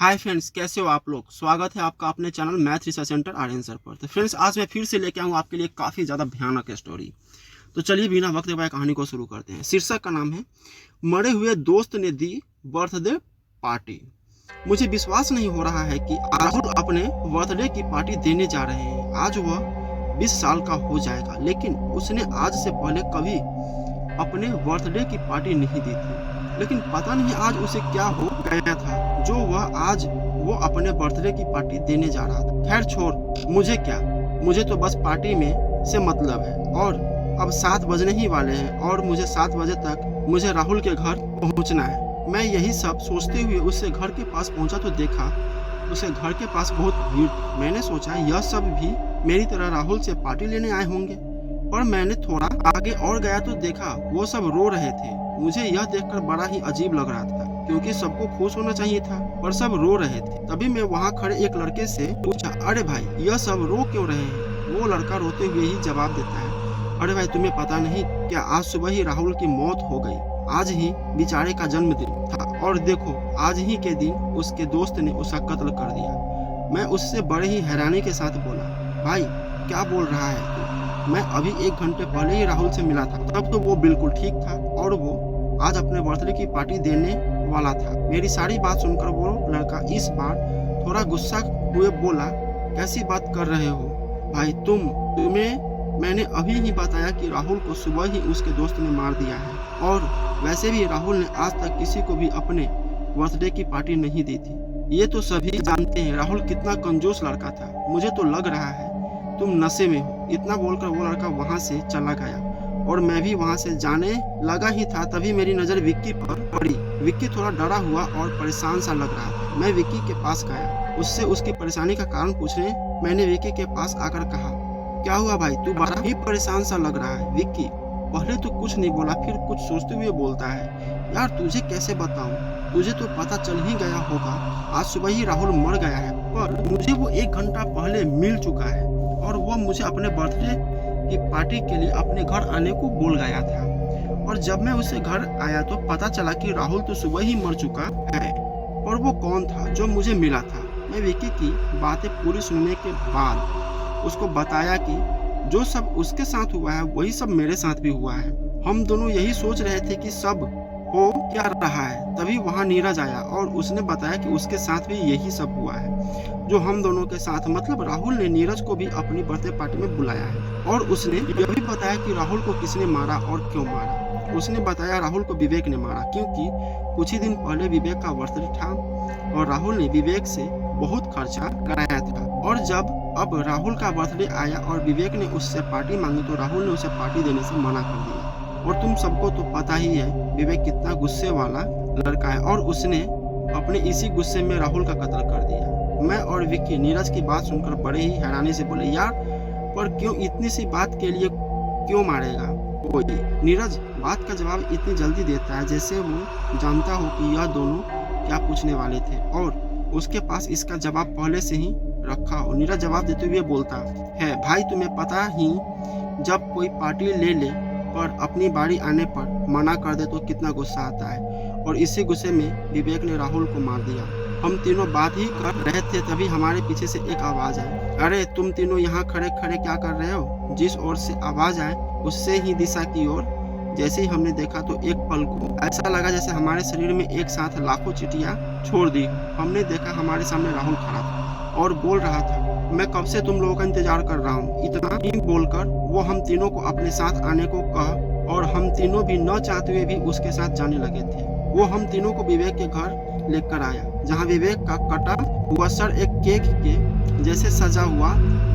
Hi friends, कैसे हो आप लोग। स्वागत है आपका अपने channel math research centre Aryan पर। तो फ्रेंड्स, आज मैं फिर से लेके आऊँ आपके लिए काफ़ी ज़्यादा भयानक स्टोरी। तो चलिए बिना वक्त गवाए कहानी को शुरू करते हैं। शीर्षक का नाम है मरे हुए दोस्त ने दी बर्थडे पार्टी। मुझे विश्वास नहीं हो रहा है कि राहुल अपने बर्थडे की पार्टी देने जा रहे हैं। आज वह 20 साल का हो जाएगा, लेकिन उसने आज से पहले कभी अपने बर्थडे की पार्टी नहीं दी थी। लेकिन पता नहीं आज उसे क्या हो गया था जो वह आज वो अपने बर्थडे की पार्टी देने जा रहा था। खैर छोड़, मुझे क्या, मुझे तो बस पार्टी में से मतलब है। और अब 7 बजने ही वाले हैं और मुझे 7 बजे तक मुझे राहुल के घर पहुंचना है। मैं यही सब सोचते हुए उससे घर के पास पहुंचा तो देखा उसे घर के पास बहुत भीड़ थी। मैंने सोचा यह सब भी मेरी तरह राहुल से पार्टी लेने आए होंगे, पर मैंने थोड़ा आगे और गया तो देखा वो सब रो रहे थे। मुझे यह देखकर बड़ा ही अजीब लग रहा था, क्योंकि सबको खुश होना चाहिए था, पर सब रो रहे थे। तभी मैं वहाँ खड़े एक लड़के से पूछा, अरे भाई, यह सब रो क्यों रहे हैं। वो लड़का रोते हुए ही जवाब देता है, अरे भाई, तुम्हें पता नहीं क्या, आज सुबह ही राहुल की मौत हो गई। आज ही बेचारे का जन्मदिन था और देखो आज ही के दिन उसके दोस्त ने उसका कत्ल कर दिया। मैं उससे बड़े ही हैरानी के साथ बोला, भाई क्या बोल रहा है तू? मैं अभी 1 घंटे पहले ही राहुल से मिला था, तब तो वो बिल्कुल ठीक था और वो आज अपने बर्थडे की पार्टी देने वाला था। मेरी सारी बात सुनकर वो लड़का इस बार थोड़ा गुस्सा हुए बोला, कैसी बात कर रहे हो भाई, तुम्हें मैंने अभी ही बताया कि राहुल को सुबह ही उसके दोस्त ने मार दिया है, और वैसे भी राहुल ने आज तक किसी को भी अपने बर्थडे की पार्टी नहीं दी थी। ये तो सभी जानते हैं राहुल कितना कंजूस लड़का था। मुझे तो लग रहा है तुम नशे में हो। इतना बोलकर वो लड़का वहाँ से चला गया और मैं भी वहाँ से जाने लगा ही था, तभी मेरी नज़र विक्की पर पड़ी। विक्की थोड़ा डरा हुआ और परेशान सा लग रहा था। मैं विक्की के पास गया, उससे उसकी परेशानी का कारण पूछने। मैंने विक्की के पास आकर कहा, क्या हुआ भाई, तू बड़ा ही परेशान सा लग रहा है। विक्की पहले तो कुछ नहीं बोला, फिर कुछ सोचते हुए बोलता है, यार तुझे कैसे बताऊं, तुझे तो पता चल ही गया होगा, आज सुबह ही राहुल मर गया है, पर मुझे वो 1 घंटा पहले मिल चुका है और वो मुझे अपने बर्थडे की पार्टी के लिए अपने घर आने को बोल गया था। और जब मैं उससे घर आया तो पता चला कि राहुल तो सुबह ही मर चुका है। और वो कौन था जो मुझे मिला था। मैं विक्की की बातें पूरी सुनने के बाद उसको बताया कि जो सब उसके साथ हुआ है वही सब मेरे साथ भी हुआ है। हम दोनों यही सोच रहे थे कि सब हो क्या रहा है। तभी वहाँ नीरज आया और उसने बताया कि उसके साथ भी यही सब हुआ है जो हम दोनों के साथ। मतलब राहुल ने नीरज को भी अपनी बर्थडे पार्टी में बुलाया है और उसने यह भी बताया कि राहुल को किसने मारा और क्यों मारा। उसने बताया राहुल को विवेक ने मारा, क्योंकि कुछ ही दिन पहले विवेक का बर्थडे था और राहुल ने विवेक से बहुत खर्चा कराया था। और जब अब राहुल का बर्थडे आया और विवेक ने उससे पार्टी मांगी तो राहुल ने उसे पार्टी देने से मना कर दिया। और तुम सबको तो पता ही है विवेक कितना गुस्से वाला लड़का है, और उसने अपने इसी गुस्से में राहुल का कत्ल कर दिया। मैं और विक्की नीरज की बात सुनकर बड़े ही हैरानी से बोले, यार पर क्यों, इतनी सी बात के लिए क्यों मारेगा कोई। नीरज बात का जवाब इतनी जल्दी देता है जैसे वो जानता हो कि यह दोनों क्या पूछने वाले थे और उसके पास इसका जवाब पहले से ही रखा हो। नीरज जवाब देते हुए बोलता है, भाई तुम्हें पता ही, जब कोई पार्टी ले ले पर अपनी बारी आने पर मना कर दे तो कितना गुस्सा आता है। और इसी गुस्से में विवेक ने राहुल को मार दिया। हम तीनों बात ही कर रहे थे, तभी हमारे पीछे से एक आवाज आई, अरे तुम तीनों यहाँ खड़े खड़े क्या कर रहे हो। जिस ओर से आवाज आए उससे ही दिशा की ओर जैसे ही हमने देखा तो एक पल को ऐसा लगा जैसे हमारे शरीर में एक साथ लाखों चिटियां छोड़ दी। हमने देखा हमारे सामने राहुल खड़ा था और बोल रहा था, मैं कब से तुम लोगों का इंतजार कर रहा हूँ। इतना ही बोलकर वो हम तीनों को अपने साथ आने को कहा और हम तीनों भी न चाहते हुए भी उसके साथ जाने लगे थे। वो हम तीनों को विवेक के घर लेकर आया, जहाँ विवेक का कटा हुआ सर एक केक के जैसे सजा हुआ,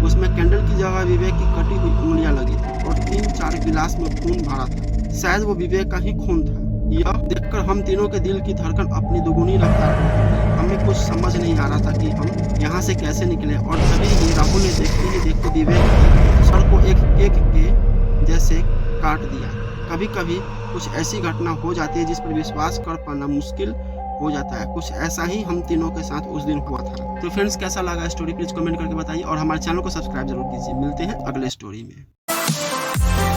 उसमें कैंडल की जगह विवेक की कटी हुई उंगलियां लगी थी और 3-4 गिलास में खून भरा था। शायद वो विवेक का ही खून था। यह देखकर हम तीनों के दिल की धड़कन अपनी दुगुनी रफ्तार पर। हमें कुछ समझ नहीं आ रहा था कि हम यहाँ से कैसे निकले। और तभी ही राहुल ने देखते ही देखते विवेक के सर को एक केक के जैसे काट दिया। कभी कभी कुछ ऐसी घटना हो जाती है जिस पर विश्वास कर पाना मुश्किल हो जाता है। कुछ ऐसा ही हम तीनों के साथ उस दिन हुआ था। तो फ्रेंड्स, कैसा लगा स्टोरी प्लीज कमेंट करके बताइए और हमारे चैनल को सब्सक्राइब जरूर कीजिए। मिलते हैं अगले स्टोरी में।